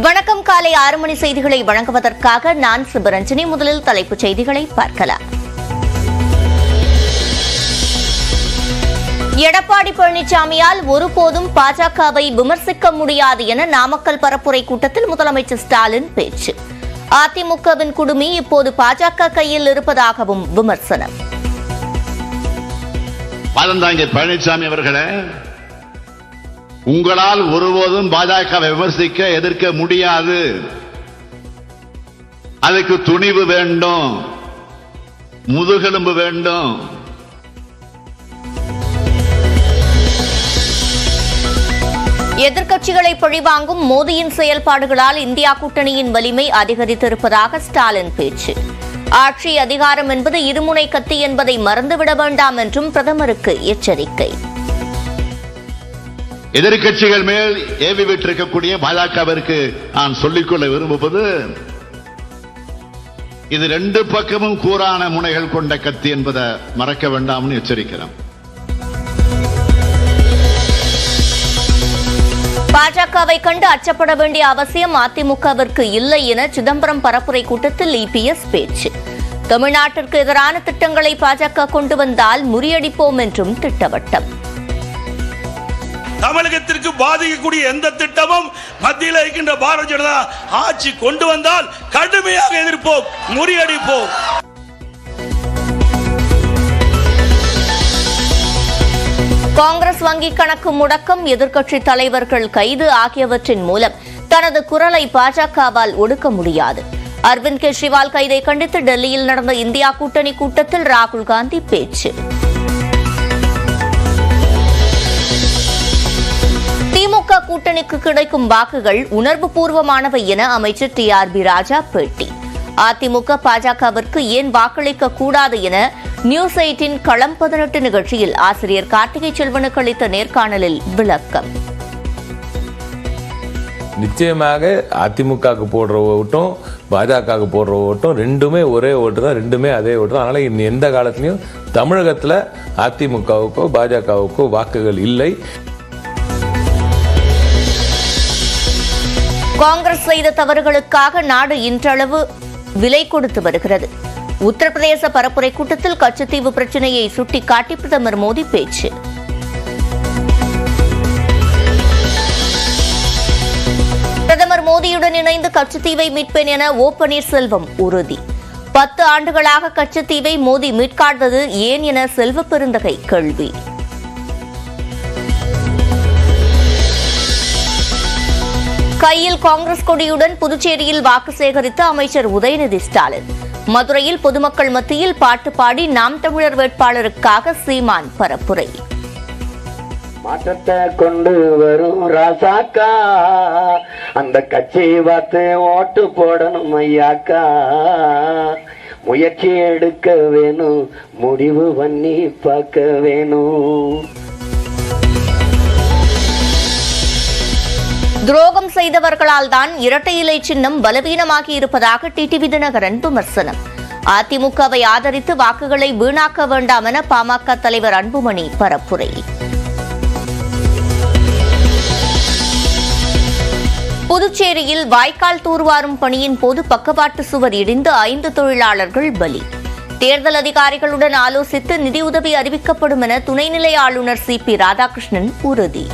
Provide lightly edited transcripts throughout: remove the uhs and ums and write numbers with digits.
வணக்கம். காலை 6 மணி செய்திகளை வழங்குவதற்காக நான் சிவரஞ்சனி. முதலில் தலைப்புச் செய்திகளை பார்க்கலாம். எடப்பாடி பழனிசாமியால் ஒருபோதும் பாஜகவை விமர்சிக்க முடியாது என நாமக்கல் பரப்புரை கூட்டத்தில் முதலமைச்சர் ஸ்டாலின் பேச்சு. அதிமுகவின் குடுமி இப்போது பாஜக கையில் இருப்பதாகவும் விமர்சனம். பழனிசாமி அவர்களே, உங்களால் ஒருபோதும் பாஜகவை விமர்சிக்க எதிர்க்க முடியாது. அதுக்கு துணிவு வேண்டும், முதுகெலும்பு வேண்டும். எதிர்க்கட்சிகளை பழிவாங்கும் மோடியின் செயல்பாடுகளால் இந்தியா கூட்டணியின் வலிமை அதிகரித்திருப்பதாக ஸ்டாலின் பேச்சு. ஆட்சி அதிகாரம் என்பது இருமுனை கத்தி என்பதை மறந்துவிட வேண்டாம் என்றும் பிரதமருக்கு எச்சரிக்கை. எதிர்க்கட்சிகள் மேல் ஏவி விட்டிருக்கக்கூடிய பாஜகவிற்கு நான் சொல்லிக்கொள்ள விரும்புவது, இது ரெண்டு பக்கமும் கூரான முனைகள் கொண்ட கத்தி என்பதை மறக்க வேண்டாம்னு எச்சரிக்கிறோம். பாஜகவை கண்டு அச்சப்பட வேண்டிய அவசியம் அதிமுகவிற்கு இல்லை என சிதம்பரம் பரப்புரை கூட்டத்தில் இபிஎஸ் பேச்சு. தமிழ்நாட்டிற்கு எதிரான திட்டங்களை பாஜக கொண்டு வந்தால் முறியடிப்போம் என்றும் திட்டவட்டம். தமிழகத்திற்கு பாதிக்கக்கூடிய எந்த திட்டமும் மத்தியில் இருக்கின்ற பாரதிய ஜனதா ஆட்சி கொண்டு வந்தால் கடுமையாக எதிர்ப்போம், முறியடிப்போம். காங்கிரஸ் வங்கி கணக்கு முடக்கம், எதிர்க்கட்சி தலைவர்கள் கைது ஆகியவற்றின் மூலம் தனது குரலை பாஜகவால் ஒடுக்க முடியாது. அரவிந்த் கெஜ்ரிவால் கைதை கண்டித்து டெல்லியில் நடந்த இந்தியா கூட்டணி கூட்டத்தில் ராகுல் காந்தி பேச்சு. திமுக கூட்டணிக்கு கிடைக்கும் வாக்குகள் உணர்வு பூர்வமானவை என அமைச்சர் டிஆர்பி ராஜா பேட்டி. அதிமுக பாஜகவிற்கு ஏன் வாக்களிக்க கூடாது என நியூஸ் 8 களம் 18 நிகழ்ச்சியில் ஆசிரியர் கார்த்திகை செல்வனுக்கு அளித்த நேர்காணலில் விளக்கம். நிச்சயமாக அதிமுகவுக்கு போடுற ஓட்டும் பாஜகவுக்கு போடுற ஓட்டும் ரெண்டுமே ஒரே ஓட்டு தான், ரெண்டுமே அதே ஓட்டு தான். அதனால இன்னும் எந்த காலத்திலையும் தமிழகத்தில் அதிமுகவுக்கோ பாஜகவுக்கோ வாக்குகள் இல்லை. காங்கிரஸ் செய்த தவறுகளுக்காக நாடு இன்றளவு விலை கொடுத்து வருகிறது. உத்தரப்பிரதேச பரப்புரை கூட்டத்தில் கச்சத்தீவு பிரச்சினையை சுட்டிக்காட்டி பிரதமர் மோடி பேச்சு. பிரதமர் மோடியுடன் இணைந்து கச்சத்தீவை மீட்பேன் என ஓ பன்னீர்செல்வம் உறுதி. 10 ஆண்டுகளாக கச்சத்தீவை மோடி மீட்காதது ஏன் என செல்வ பெருந்தகை கேள்வி. கையில் காங்கிரஸ் கொடியுடன் புதுச்சேரியில் வாக்கு சேகரித்த அமைச்சர் உதயநிதி ஸ்டாலின். மதுரையில் பொதுமக்கள் மத்தியில் பாட்டு பாடி நாம் தமிழர் வேட்பாளருக்காக சீமான் பரப்புரை. மாற்றத்தை கொண்டு வரும் ராசாக்கா, அந்த கட்சி பார்த்து ஓட்டு போடணும் ஐயாக்கா. முயற்சி எடுக்க வேணும், முடிவு பண்ணி பார்க்க வேணும். துரோகம் செய்தவர்களால் தான் இரட்டை இலை சின்னம் பலவீனமாகி இருப்பதாக டிடிவி தினகரன் விமர்சனம். அதிமுகவை ஆதரித்து வாக்குகளை வீணாக்க வேண்டாம் என பாமக தலைவர் அன்புமணி பரப்புரை. புதுச்சேரியில் வாய்க்கால் தூர்வாரும் பணியின் போது பக்கவாட்டு சுவர் இடிந்து 5 தொழிலாளர்கள் பலி. தேர்தல் அதிகாரிகளுடன் ஆலோசித்து நிதியுதவி அறிவிக்கப்படும் என துணைநிலை ஆளுநர் சிபி ராதாகிருஷ்ணன் உறுதி.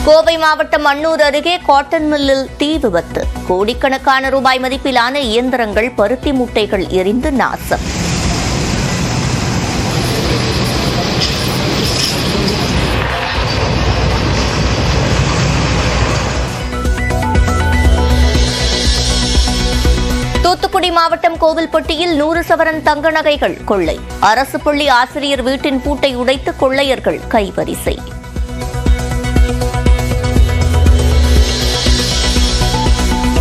கோவை மாவட்டம் அன்னூர் அருகே காட்டன் மில்லில் தீ விபத்து. கோடிக்கணக்கான ரூபாய் மதிப்பிலான இயந்திரங்கள், பருத்தி மூட்டைகள் எரிந்து நாசம். தூத்துக்குடி மாவட்டம் கோவில்பட்டியில் 100 சவரன் தங்க நகைகள் கொள்ளை. அரசு பள்ளி ஆசிரியர் வீட்டின் பூட்டை உடைத்து கொள்ளையர்கள் கைவரிசை.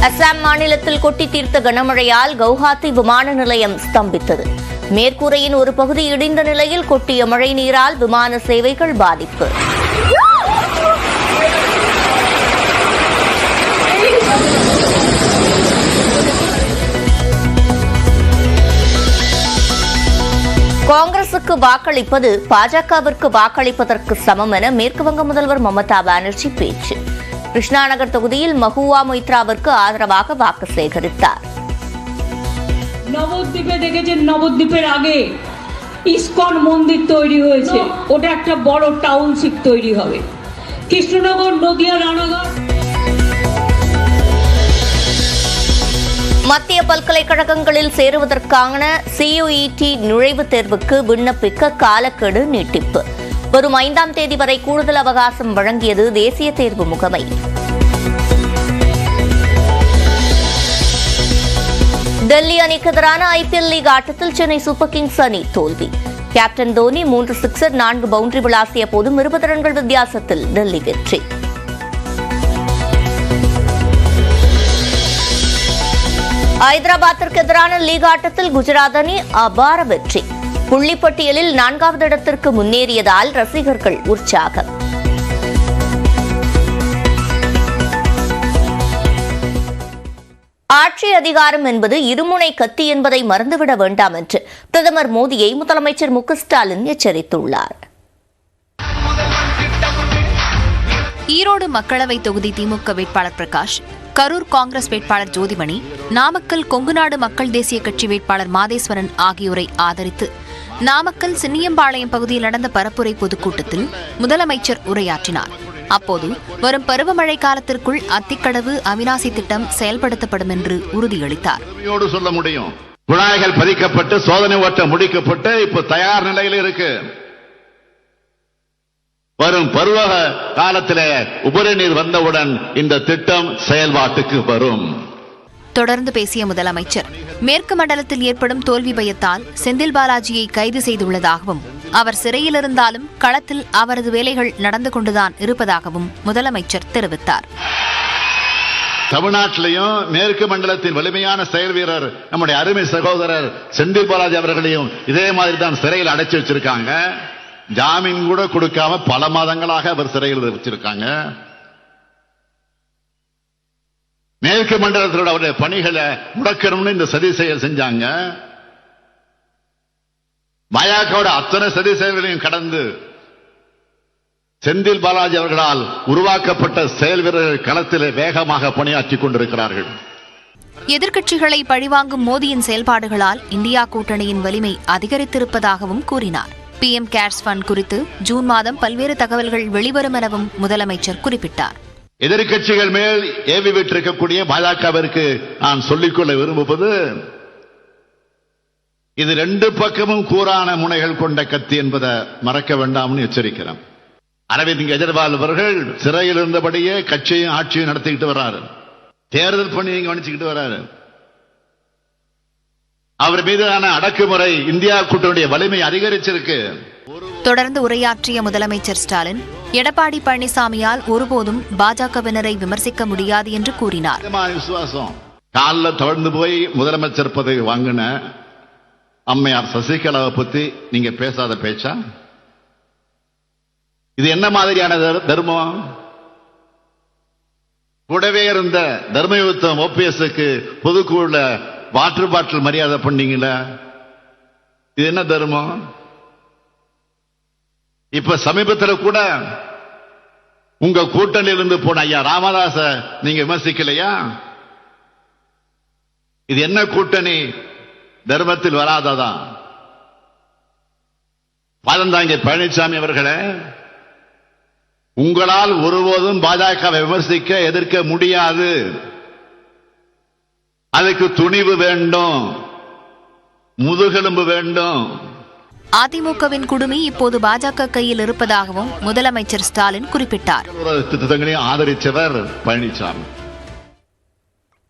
அசாம் மாநிலத்தில் கொட்டி தீர்த்த கனமழையால் கவுஹாத்தி விமான நிலையம் ஸ்தம்பித்தது. மேற்கூரையின் ஒரு பகுதி இடிந்த நிலையில் கொட்டிய மழை நீரால் விமான சேவைகள் பாதிப்பு. காங்கிரசுக்கு வாக்களிப்பது பாஜகவிற்கு வாக்களிப்பதற்கு சமம் என மேற்குவங்க முதல்வர் மமதா பானர்ஜி பேச்சு. கிருஷ்ணாநகர் தொகுதியில் மஹுவா மொய்த்ராவிற்கு ஆதரவாக வாக்கு சேகரித்தார். নবদ্বীপে দেখেছেন, নবদ্বীপের আগে ইসকন মন্দির তৈরি হয়েছে, ওটা একটা বড় টাউনশিপ তৈরি হবে। কৃষ্ণনগর, নদিয়া, রানাঘাট। மத்திய பல்கலைக்கழகங்களில் சேருவதற்கான CUET நுழைவுத் தேர்வுக்கு விண்ணப்பிக்க காலக்கெடு நீட்டிப்பு. வரும் 5ஆம் தேதி வரை கூடுதல் அவகாசம் வழங்கியது தேசிய தேர்வு முகமை. டெல்லி அணிக்கு எதிரான IPL லீக் ஆட்டத்தில் சென்னை சூப்பர் கிங்ஸ் அணி தோல்வி. கேப்டன் தோனி 3 சிக்ஸர் 4 பவுண்டரி விளாசிய போதும் 20 ரன்கள் வித்தியாசத்தில் டெல்லி வெற்றி. ஐதராபாத்திற்கு எதிரான லீக் ஆட்டத்தில் குஜராத் அணி அபார வெற்றி. புள்ளிப்பட்டியலில் 4வது இடத்திற்கு முன்னேறியதால் ரசிகர்கள் உற்சாகம். ஆட்சி அதிகாரம் என்பது இருமுனை கத்தி என்பதை மறந்துவிட வேண்டாம் என்று பிரதமர் மோடியை முதலமைச்சர் மு.க. ஸ்டாலின் எச்சரித்துள்ளார். ஈரோடு மக்களவை தொகுதி திமுக வேட்பாளர் பிரகாஷ், கரூர் காங்கிரஸ் வேட்பாளர் ஜோதிமணி, நாமக்கல் கொங்குநாடு மக்கள் தேசிய கட்சி வேட்பாளர் மாதேஸ்வரன் ஆகியோரை ஆதரித்து நாமக்கல் சின்னியம்பாளையம் பகுதியில் நடந்த பரப்புரை பொதுக்கூட்டத்தில் முதலமைச்சர் உரையாற்றினார். அப்போது வரும் பருவமழை காலத்திற்குள் அத்திக்கடவு அவிநாசி திட்டம் செயல்படுத்தப்படும் என்று உறுதியளித்தார். சொல்ல முடியும், குழாய்கள் பதிக்கப்பட்டு சோதனை ஓட்டம் முடிக்கப்பட்டு இப்ப தயார் நிலையில் இருக்கு. வரும் பருவ காலத்திலே உபரி நீர் வந்தவுடன் இந்த திட்டம் செயல்பாட்டுக்கு வரும். தொடர்ந்து பேசிய முதலமைச்சர், மேற்கு மண்டலத்தில் ஏற்படும் தோல்வி பயத்தால் செந்தில் பாலாஜியை கைது செய்துள்ளதாகவும், அவர் சிறையில் இருந்தாலும் களத்தில் அவரது வேலைகள் நடந்து கொண்டுதான் இருப்பதாகவும் முதலமைச்சர் தெரிவித்தார். தமிழ்நாட்டிலையும் மேற்கு மண்டலத்தின் வலிமையான செயல் வீரர் நம்முடைய அருமை சகோதரர் செந்தில் பாலாஜி அவர்களையும் இதே மாதிரி தான் சிறையில் அடைச்சு வச்சிருக்காங்க. ஜாமீன் கூட கொடுக்காம பல மாதங்களாக அவர் சிறையில் வச்சிருக்காங்க. மேற்கு மண்டலத்தோட அவருடைய பணிகளை முடக்கணும்னு இந்த சதி செயல் செஞ்சாங்க. பாஜகவோட அத்தனை சதி செயல்களையும் கடந்து செந்தில் பாலாஜி அவர்களால் உருவாக்கப்பட்ட செயல் வீரர்கள் களத்திலே வேகமாக பணியாற்றிக் கொண்டிருக்கிறார்கள். எதிர்க்கட்சிகளை பழிவாங்கும் மோடியின் செயல்பாடுகளால் இந்தியா கூட்டணியின் வலிமை அதிகரித்திருப்பதாகவும் கூறினார். PM கேர்ஸ் ஃபண்ட் குறித்து ஜூன் மாதம் பல்வேறு தகவல்கள் வெளிவரும் எனவும் முதலமைச்சர் குறிப்பிட்டார். எதிர்க்கட்சிகள் மேல் ஏவி விட்டிருக்கக்கூடிய பாஜகவிற்கு நான் சொல்லிக்கொள்ள விரும்புவது, இது 2 பக்கமும் கூரான முனைகள் கொண்ட கத்தி என்பதை மறக்க வேண்டாம்னு எச்சரிக்கிறேன். அரவிந்த் கெஜ்ரிவால் அவர்கள் சிறையில் இருந்தபடியே கட்சியும் ஆட்சியும் நடத்திக்கிட்டு வர்றாரு. தேர்தல் பணியை கவனிச்சுக்கிட்டு வர்றாரு. அவர் மீதான அடக்குமுறை இந்தியா கூட்டணியுடைய வலிமை அதிகரிச்சிருக்கு. தொடர்ந்து உரையாற்றிய முதலமைச்சர் ஸ்டாலின், எடப்பாடி பழனிசாமியால் ஒருபோதும் பாஜகவினரை விமர்சிக்க முடியாது என்று கூறினார். விசுவாசம் காலில் தவழ்ந்து போய் முதலமைச்சர் பதவி வாங்கின அம்மையார் சசிகலாவை பத்தி நீங்க பேசாத பேச்சா? இது என்ன மாதிரியான தர்மம்? கூடவே இருந்த தர்மயுத்தம் OPSக்கு பொதுக்குழுல வாட்டர் பாட்டில் மரியாதை பண்ணீங்களா? இது என்ன தர்மம்? இப்ப சமீபத்தில் கூட உங்க கூட்டணியில் இருந்து போன ஐயா ராமதாச நீங்க விமர்சிக்கலையா? இது என்ன கூட்டணி? தர்மத்தில் வராததா? பாதந்தாங்க பழனிசாமி அவர்களே, உங்களால் ஒருபோதும் பாஜகவை விமர்சிக்க எதிர்க்க முடியாது. அதுக்கு துணிவு வேண்டும், முதுகெலும்பு வேண்டும். அதிமுகவின் குடுமி இப்போது பாஜக கையில் இருப்பதாகவும் முதலமைச்சர் ஸ்டாலின் குறிப்பிட்டார். திட்டங்களையும் ஆதரித்தவர் பழனிசாமி.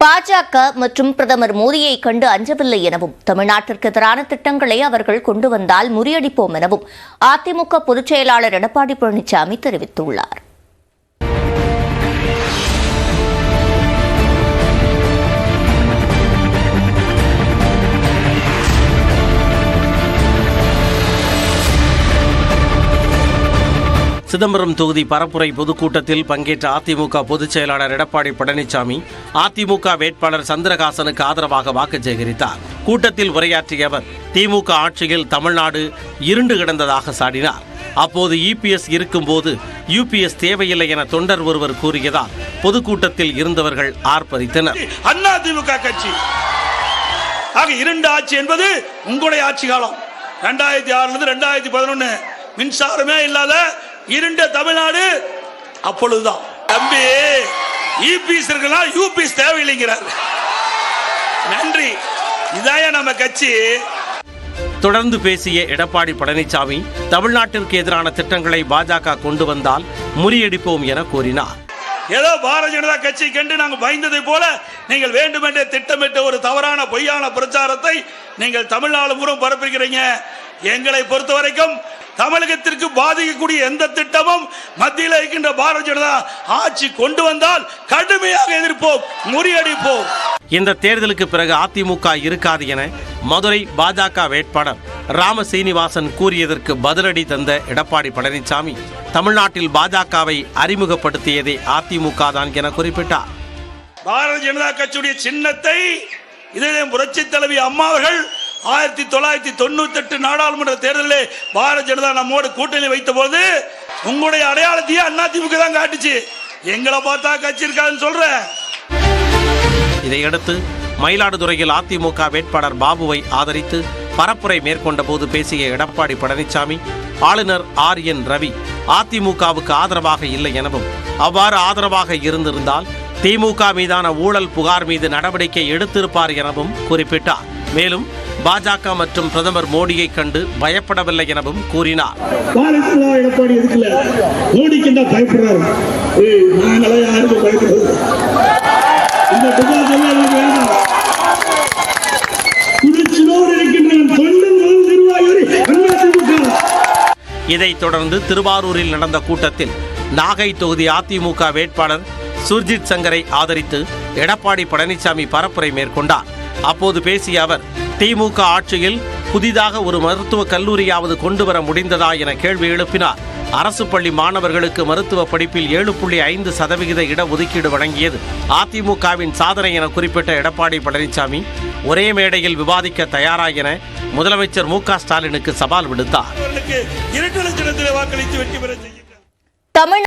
பாஜக மற்றும் பிரதமர் மோடியை கண்டு அஞ்சவில்லை எனவும், தமிழ்நாட்டிற்கு எதிரான திட்டங்களை அவர்கள் கொண்டு வந்தால் முறியடிப்போம் எனவும் அதிமுக பொதுச் செயலாளர் எடப்பாடி பழனிசாமி தெரிவித்துள்ளார். சிதம்பரம் தொகுதி பரப்புரை பொதுக்கூட்டத்தில் பங்கேற்ற அதிமுக பொதுச் செயலாளர் எடப்பாடி பழனிசாமி அதிமுக வேட்பாளர் சந்திரகாசனுக்கு ஆதரவாக வாக்கு சேகரித்தார். கூட்டத்தில் உரையாற்றிய அவர் திமுக ஆட்சியில் தமிழ்நாடு இருண்டு கிடந்ததாக சாடினார். அப்போது இபிஎஸ் இருக்கும்போது யூபிஎஸ் தேவையில்லை என தொண்டர் ஒருவர் கூறியதால் பொதுக்கூட்டத்தில் இருந்தவர்கள் ஆர்ப்பரித்தனர். அதிமுக கட்சி இருண்ட ஆட்சி என்பது உங்களுடைய ஆட்சி காலம். 2006 2011 மின்சாரமே இல்லாத இருண்ட தமிழ்நாடு அப்பொழுதுதான். தம்பி இபிஎஸ் இருக்கலாம், யூபிஎஸ் தேவையில்லைங்கிறார். நன்றி. இதாய நம்ம கட்சி. தொடர்ந்து பேசிய எடப்பாடி பழனிசாமி தமிழ்நாட்டிற்கு எதிரான திட்டங்களை பாஜக கொண்டு வந்தால் முறியடிப்போம் என கூறினார். ஏதோ பாரதிய ஜனதா கட்சி கண்டு நாங்கள் பயந்ததை போல நீங்கள் வேண்டுமென்றே திட்டமிட்ட ஒரு தவறான பொய்யான பிரச்சாரத்தை நீங்கள் தமிழ்நாடு முழுவதும் பரப்புகிறீங்க. எங்களை பொறுத்த வரைக்கும் தமிழகத்திற்கு பாதிக்கக்கூடிய எந்த திட்டமும் மத்தியில் இருக்கின்ற பாரதிய ஜனதா ஆட்சி கொண்டு வந்தால் கடுமையாக எதிர்ப்போம், முறியடிப்போம். இந்த தேர்தலுக்கு பிறகு அதிமுக இருக்காது என மதுரை பாஜக வேட்பாளர் ராம சீனிவாசன் கூறியதற்கு பதிலடி தந்த எடப்பாடி பழனிசாமி தமிழ்நாட்டில் பாஜகவை அறிமுகப்படுத்தியதே அதிமுக தான் என குறிப்பிட்டார். பாரதிய ஜனதா கட்சியுடைய சின்னத்தை இதே புரட்சி தலைவி அம்மா அவர்கள் 1998 நாடாளுமன்ற தேர்தலில் பாரதிய ஜனதா நம்மோடு கூட்டணி வைத்த போது உங்களுடைய அடையாளத்தையே அதிமுக தான் காட்டுச்சு. எங்களை பார்த்தா கட்சி இருக்காதுன்னு சொல்ற. இதையடுத்து மயிலாடுதுறையில் அதிமுக வேட்பாளர் பாபுவை ஆதரித்து பரப்புரை மேற்கொண்ட போது பேசிய எடப்பாடி பழனிசாமி ஆளுநர் RN ரவி அதிமுகவுக்கு ஆதரவாக இல்லை எனவும் அவ்வாறு ஆதரவாக இருந்திருந்தால் திமுக மீதான ஊழல் புகார் மீது நடவடிக்கை எடுத்திருப்பார் எனவும் குறிப்பிட்டார். மேலும் பாஜக மற்றும் பிரதமர் மோடியை கண்டு பயப்படவில்லை எனவும் கூறினார். இதைத் தொடர்ந்து திருவாரூரில் நடந்த கூட்டத்தில் நாகை தொகுதி அதிமுக வேட்பாளர் சுர்ஜித் சங்கரை ஆதரித்து எடப்பாடி பழனிசாமி பரப்புரை மேற்கொண்டார். அப்போது பேசிய அவர் திமுக ஆட்சியில் புதிதாக ஒரு மருத்துவக் கல்லூரியாவது கொண்டு வர முடிந்ததா என கேள்வி எழுப்பினார். அரசு பள்ளி மாணவர்களுக்கு மருத்துவ படிப்பில் 7.5% இடஒதுக்கீடு வழங்கியது அதிமுகவின் சாதனை என குறிப்பிட்ட எடப்பாடி பழனிசாமி ஒரே மேடையில் விவாதிக்க தயாரா என முதலமைச்சர் மு.க. ஸ்டாலினுக்கு சவால் விடுத்தார்.